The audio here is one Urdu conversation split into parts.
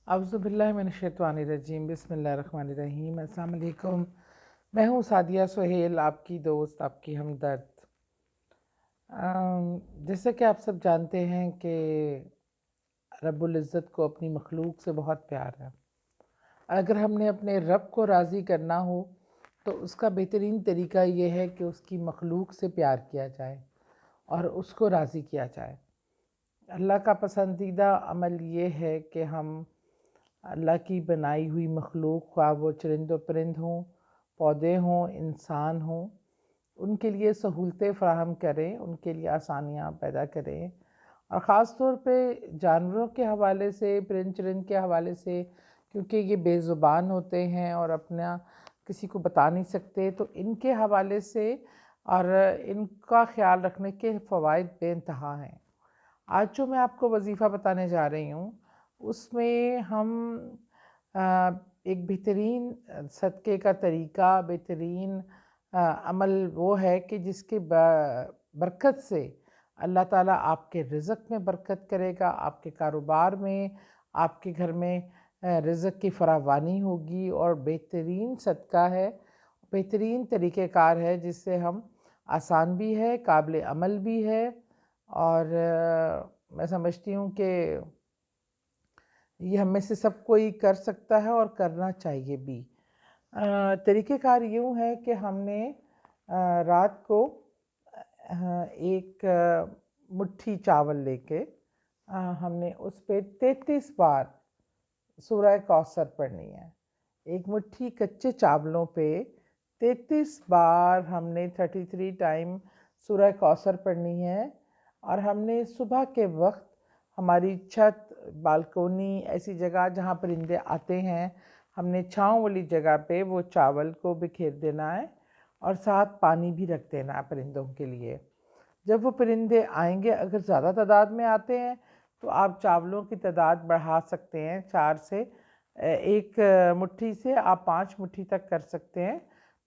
اعوذ باللہ من الشیطان الرجیم، بسم اللہ الرحمن الرحیم۔ السلام علیکم، میں ہوں سعدیہ سہیل، آپ کی دوست، آپ کی ہمدرد۔ جیسے کہ آپ سب جانتے ہیں کہ رب العزت کو اپنی مخلوق سے بہت پیار ہے۔ اگر ہم نے اپنے رب کو راضی کرنا ہو تو اس کا بہترین طریقہ یہ ہے کہ اس کی مخلوق سے پیار کیا جائے اور اس کو راضی کیا جائے۔ اللہ کا پسندیدہ عمل یہ ہے کہ ہم اللہ کی بنائی ہوئی مخلوق، خواہ وہ چرند و پرند ہوں، پودے ہوں، انسان ہوں، ان کے لیے سہولتیں فراہم کریں، ان کے لیے آسانیاں پیدا کریں، اور خاص طور پہ جانوروں کے حوالے سے، پرند چرند کے حوالے سے، کیونکہ یہ بے زبان ہوتے ہیں اور اپنا کسی کو بتا نہیں سکتے، تو ان کے حوالے سے اور ان کا خیال رکھنے کے فوائد بے انتہا ہیں۔ آج جو میں آپ کو وظیفہ بتانے جا رہی ہوں، اس میں ہم ایک بہترین صدقے کا طریقہ، بہترین عمل وہ ہے کہ جس کے برکت سے اللہ تعالیٰ آپ کے رزق میں برکت کرے گا، آپ کے کاروبار میں، آپ کے گھر میں رزق کی فراوانی ہوگی، اور بہترین صدقہ ہے، بہترین طریقہ کار ہے جس سے ہم آسان بھی ہے، قابل عمل بھی ہے، اور میں سمجھتی ہوں کہ یہ ہم میں سے سب کوئی کر سکتا ہے اور کرنا چاہیے بھی۔ طریقہ کار یوں ہے کہ ہم نے رات کو ایک مٹھی چاول لے کے ہم نے اس پہ 33 بار سورہ کوثر پڑھنی ہے۔ ایک مٹھی کچے چاولوں پہ 33 بار ہم نے 33 ٹائم سورہ کوثر پڑھنی ہے، اور ہم نے صبح کے وقت ہماری چھت، بالکونی، ایسی جگہ جہاں پرندے آتے ہیں، ہم نے چھاؤں والی جگہ پہ وہ چاول کو بکھیر دینا ہے، اور ساتھ پانی بھی رکھ دینا ہے پرندوں کے لیے۔ جب وہ پرندے آئیں گے، اگر زیادہ تعداد میں آتے ہیں تو آپ چاولوں کی تعداد بڑھا سکتے ہیں، 4 سے ایک مٹھی سے آپ 5 مٹھی تک کر سکتے ہیں،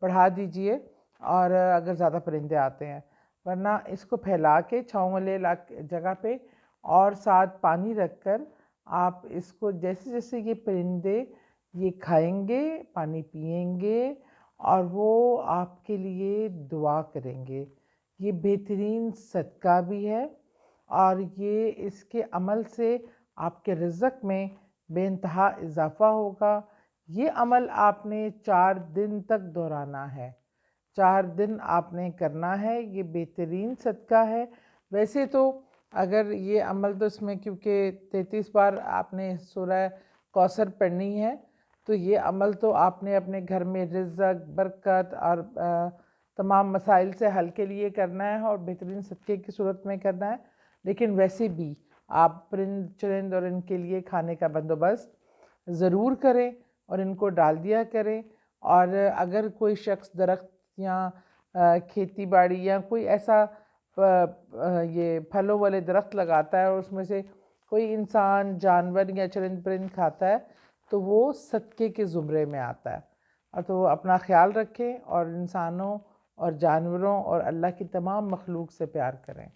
بڑھا دیجئے، اور اگر زیادہ پرندے آتے ہیں، ورنہ اس کو پھیلا کے چھاؤں والے جگہ پہ اور ساتھ پانی رکھ کر آپ اس کو جیسے جیسے یہ پرندے یہ کھائیں گے، پانی پئیں گے، اور وہ آپ کے لیے دعا کریں گے۔ یہ بہترین صدقہ بھی ہے، اور یہ اس کے عمل سے آپ کے رزق میں بے انتہا اضافہ ہوگا۔ یہ عمل آپ نے 4 دن تک دہرانا ہے، 4 دن آپ نے کرنا ہے۔ یہ بہترین صدقہ ہے۔ ویسے تو اگر یہ عمل تو اس میں کیونکہ 33 بار آپ نے سورہ کوثر پڑھنی ہے، تو یہ عمل تو آپ نے اپنے گھر میں رزق، برکت اور تمام مسائل سے حل کے لیے کرنا ہے، اور بہترین صدقے کی صورت میں کرنا ہے۔ لیکن ویسے بھی آپ پرند چرند اور ان کے لیے کھانے کا بندوبست ضرور کریں اور ان کو ڈال دیا کریں۔ اور اگر کوئی شخص درخت یا کھیتی باڑی یا کوئی ایسا یہ پھلوں والے درخت لگاتا ہے اور اس میں سے کوئی انسان، جانور یا چرند پرند کھاتا ہے، تو وہ صدقے کے زمرے میں آتا ہے۔ اور تو اپنا خیال رکھیں اور انسانوں اور جانوروں اور اللہ کی تمام مخلوق سے پیار کریں۔